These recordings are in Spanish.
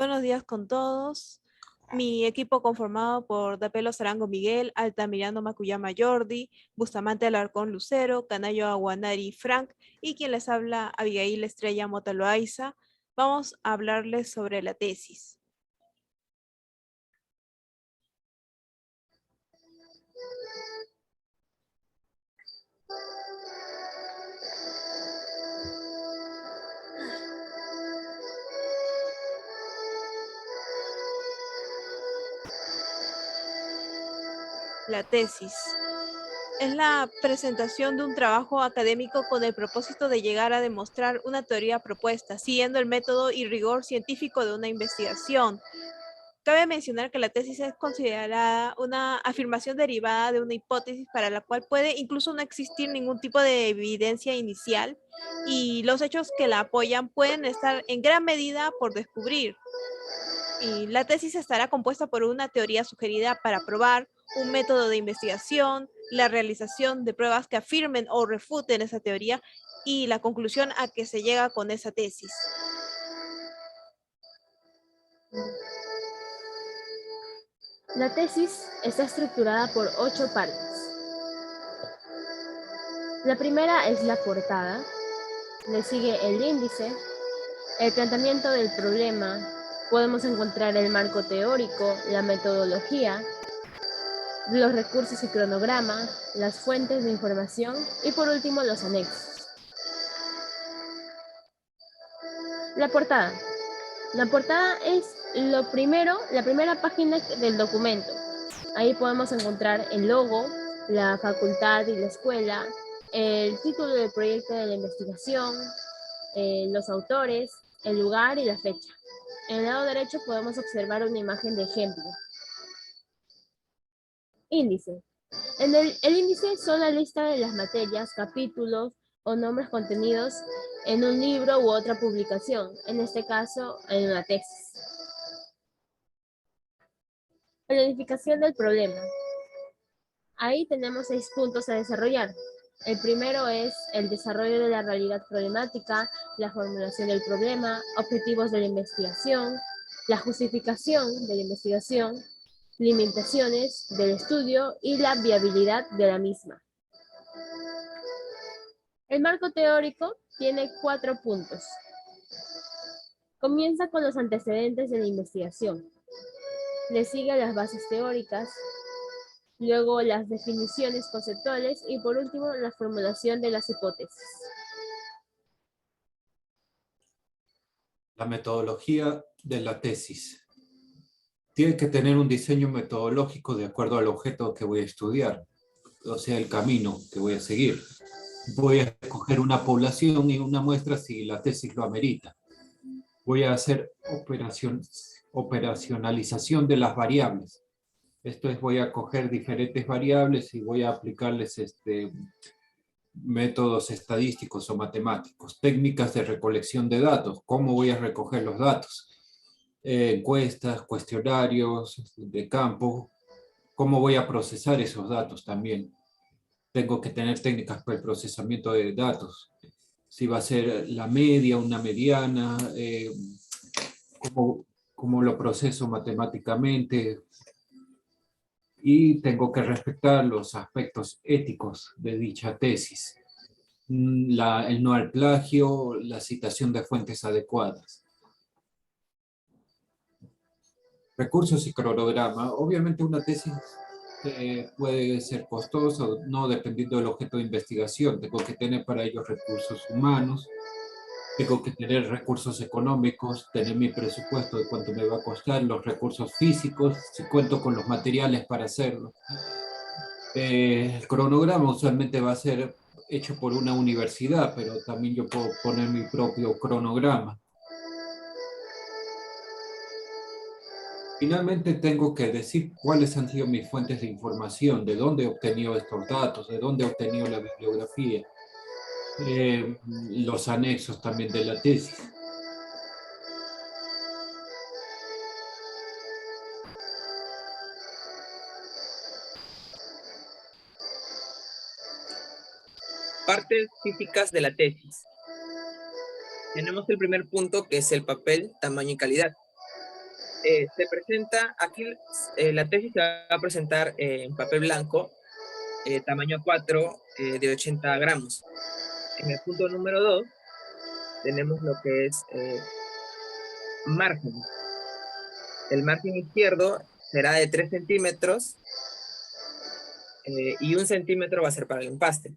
Buenos días con todos. Mi equipo conformado por Dapelo Sarango Miguel, Altamirano Macuyama Jordi, Bustamante Alarcón Lucero, Canayo Aguanari Frank y quien les habla Abigail Estrella Mota Loaiza. Vamos a hablarles sobre la tesis. La tesis es la presentación de un trabajo académico con el propósito de llegar a demostrar una teoría propuesta, siguiendo el método y rigor científico de una investigación. Cabe mencionar que la tesis es considerada una afirmación derivada de una hipótesis para la cual puede incluso no existir ningún tipo de evidencia inicial y los hechos que la apoyan pueden estar en gran medida por descubrir. Y la tesis estará compuesta por una teoría sugerida para probar, un método de investigación, la realización de pruebas que afirmen o refuten esa teoría y la conclusión a que se llega con esa tesis. La tesis está estructurada por 8 partes. La primera es la portada, le sigue el índice, el planteamiento del problema, podemos encontrar el marco teórico, la metodología, los recursos y cronograma, las fuentes de información y por último los anexos. La portada. La portada es lo primero, la primera página del documento. Ahí podemos encontrar el logo, la facultad y la escuela, el título del proyecto de la investigación, los autores, el lugar y la fecha. En el lado derecho podemos observar una imagen de ejemplo. Índice. El índice son la lista de las materias, capítulos o nombres contenidos en un libro u otra publicación, en este caso en una tesis. Planificación del problema. Ahí tenemos 6 puntos a desarrollar. El primero es el desarrollo de la realidad problemática, la formulación del problema, objetivos de la investigación, la justificación de la investigación, limitaciones del estudio y la viabilidad de la misma. El marco teórico tiene 4 puntos. Comienza con los antecedentes de la investigación. Le sigue las bases teóricas, luego las definiciones conceptuales y por último la formulación de las hipótesis. La metodología de la tesis. Tiene que tener un diseño metodológico de acuerdo al objeto que voy a estudiar, o sea, el camino que voy a seguir. Voy a escoger una población y una muestra si la tesis lo amerita. Voy a hacer operacionalización de las variables. Esto es, voy a coger diferentes variables y voy a aplicarles métodos estadísticos o matemáticos, técnicas de recolección de datos, cómo voy a recoger los datos, encuestas, cuestionarios de campo, cómo voy a procesar esos datos también. Tengo que tener técnicas para el procesamiento de datos, si va a ser la media, una mediana, cómo lo proceso matemáticamente, y tengo que respetar los aspectos éticos de dicha tesis. El no al plagio, la citación de fuentes adecuadas. Recursos y cronograma. Obviamente una tesis puede ser costosa, no dependiendo del objeto de investigación. Tengo que tener para ello recursos humanos, tengo que tener recursos económicos, tener mi presupuesto de cuánto me va a costar, los recursos físicos, si cuento con los materiales para hacerlo. El cronograma usualmente va a ser hecho por una universidad, pero también yo puedo poner mi propio cronograma. Finalmente tengo que decir cuáles han sido mis fuentes de información, de dónde he obtenido estos datos, de dónde he obtenido la bibliografía, los anexos también de la tesis. Partes físicas de la tesis. Tenemos el primer punto, que es el papel, tamaño y calidad. Se presenta, aquí la tesis se va a presentar en papel blanco, tamaño A4, de 80 gramos. En el punto número 2 tenemos lo que es margen. El margen izquierdo será de 3 centímetros y 1 centímetro va a ser para el empaste.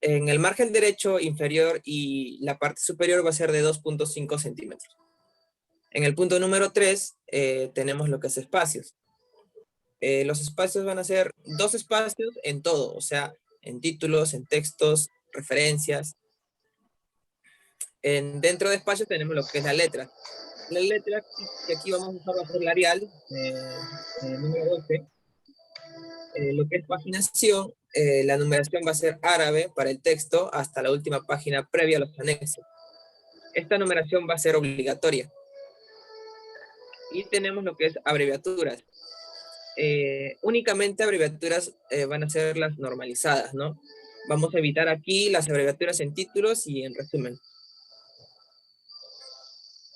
En el margen derecho inferior y la parte superior va a ser de 2.5 centímetros. En el punto número 3 tenemos lo que es espacios. Los espacios van a ser 2 espacios en todo, o sea, en títulos, en textos, referencias. Dentro de espacios tenemos lo que es la letra. La letra que aquí vamos a usar va a ser Arial, número 12. Lo que es paginación, la numeración va a ser árabe para el texto hasta la última página previa a los anexos. Esta numeración va a ser obligatoria. Y tenemos lo que es abreviaturas. Únicamente abreviaturas van a ser las normalizadas, ¿no? Vamos a evitar aquí las abreviaturas en títulos y en resumen.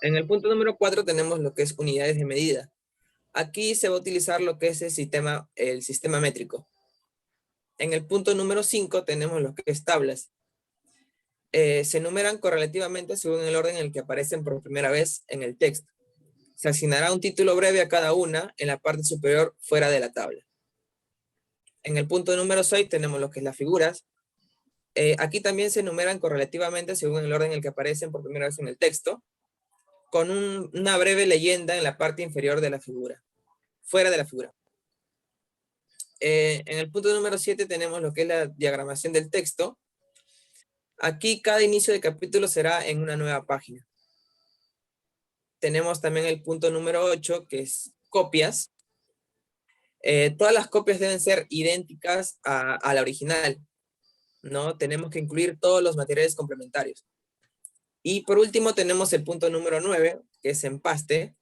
En el punto número 4 tenemos lo que es unidades de medida. Aquí se va a utilizar lo que es el sistema métrico. En el punto número 5 tenemos lo que es tablas. Se numeran correlativamente según el orden en el que aparecen por primera vez en el texto. Se asignará un título breve a cada una en la parte superior fuera de la tabla. En el punto número 6 tenemos lo que es las figuras. Aquí también se numeran correlativamente según el orden en el que aparecen por primera vez en el texto, con una breve leyenda en la parte inferior de la figura, fuera de la figura. En el punto número 7 tenemos lo que es la diagramación del texto. Aquí cada inicio de capítulo será en una nueva página. Tenemos también el punto número 8, que es copias. Todas las copias deben ser idénticas a la original, ¿no? Tenemos que incluir todos los materiales complementarios. Y por último tenemos el punto número 9, que es empaste.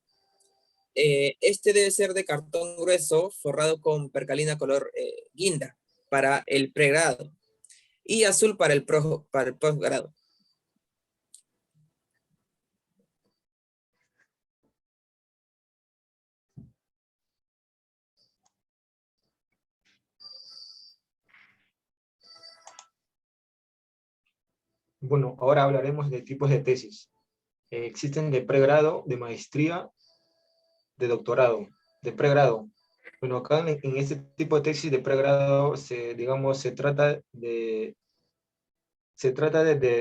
Este debe ser de cartón grueso forrado con percalina color guinda para el pregrado y azul para el posgrado. Bueno, ahora hablaremos de tipos de tesis. Existen de pregrado, de maestría, de doctorado. De pregrado. Bueno, acá en este tipo de tesis de pregrado, se trata de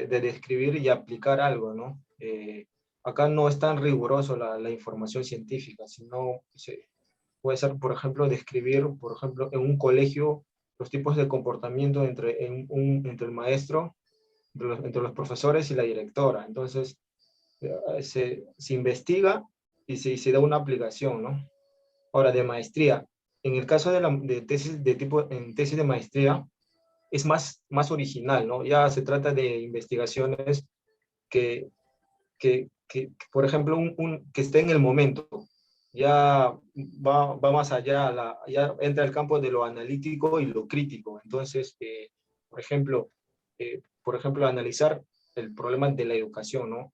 describir y aplicar algo, ¿no? Acá no es tan riguroso la información científica, sino puede ser, por ejemplo, describir, por ejemplo, en un colegio, los tipos de comportamiento entre el maestro, entre los profesores y la directora. Entonces, se investiga y se da una aplicación, ¿no? Ahora, de maestría. En el caso de tesis en tesis de maestría, es más original, ¿no? Ya se trata de investigaciones que por ejemplo, que esté en el momento. Ya va más allá, ya entra el campo de lo analítico y lo crítico. Entonces, por ejemplo, analizar el problema de la educación, ¿no?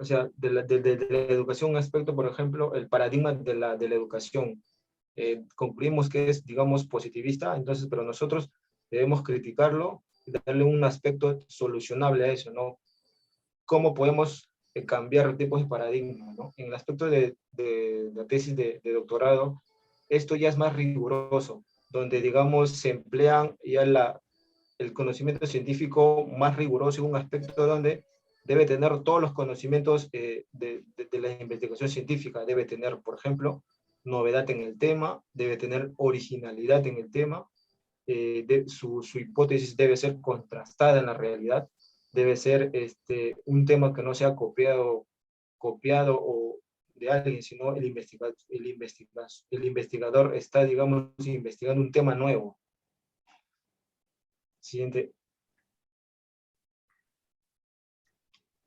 O sea, de la educación, un aspecto, por ejemplo, el paradigma de la educación. Concluimos que es, digamos, positivista, entonces, pero nosotros debemos criticarlo y darle un aspecto solucionable a eso, ¿no? ¿Cómo podemos cambiar tipos de paradigmas, ¿no? En el aspecto de la tesis de doctorado, esto ya es más riguroso, donde, digamos, se emplean ya el conocimiento científico más riguroso en un aspecto donde debe tener todos los conocimientos de la investigación científica. Debe tener, por ejemplo, novedad en el tema, debe tener originalidad en el tema, su hipótesis debe ser contrastada en la realidad, debe ser un tema que no sea copiado o de alguien, sino el investigador está, digamos, investigando un tema nuevo. Siguiente.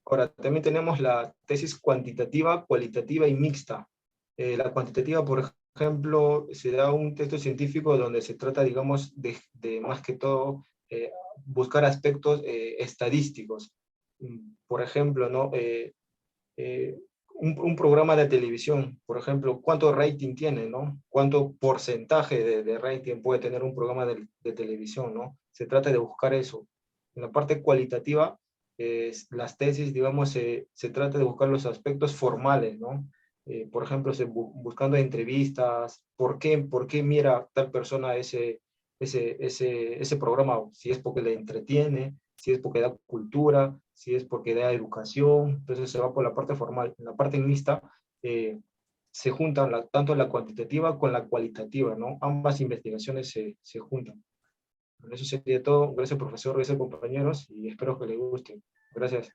Ahora, también tenemos la tesis cuantitativa, cualitativa y mixta. La cuantitativa, por ejemplo, se da un texto científico donde se trata, digamos, de más que todo buscar aspectos estadísticos. Por ejemplo, ¿no? un programa de televisión, por ejemplo, ¿cuánto rating tiene, no? ¿Cuánto porcentaje de rating puede tener un programa de televisión, no? Se trata de buscar eso. En la parte cualitativa, las tesis, digamos, se trata de buscar los aspectos formales, ¿no? Por ejemplo, buscando entrevistas, ¿por qué mira tal persona ese programa? Si es porque le entretiene, si es porque da cultura, si es porque da educación, entonces se va por la parte formal. En la parte mixta se juntan tanto la cuantitativa con la cualitativa, ¿no? Ambas investigaciones se juntan. Bueno, eso sería todo. Gracias, profesor, gracias, compañeros, y espero que les guste. Gracias.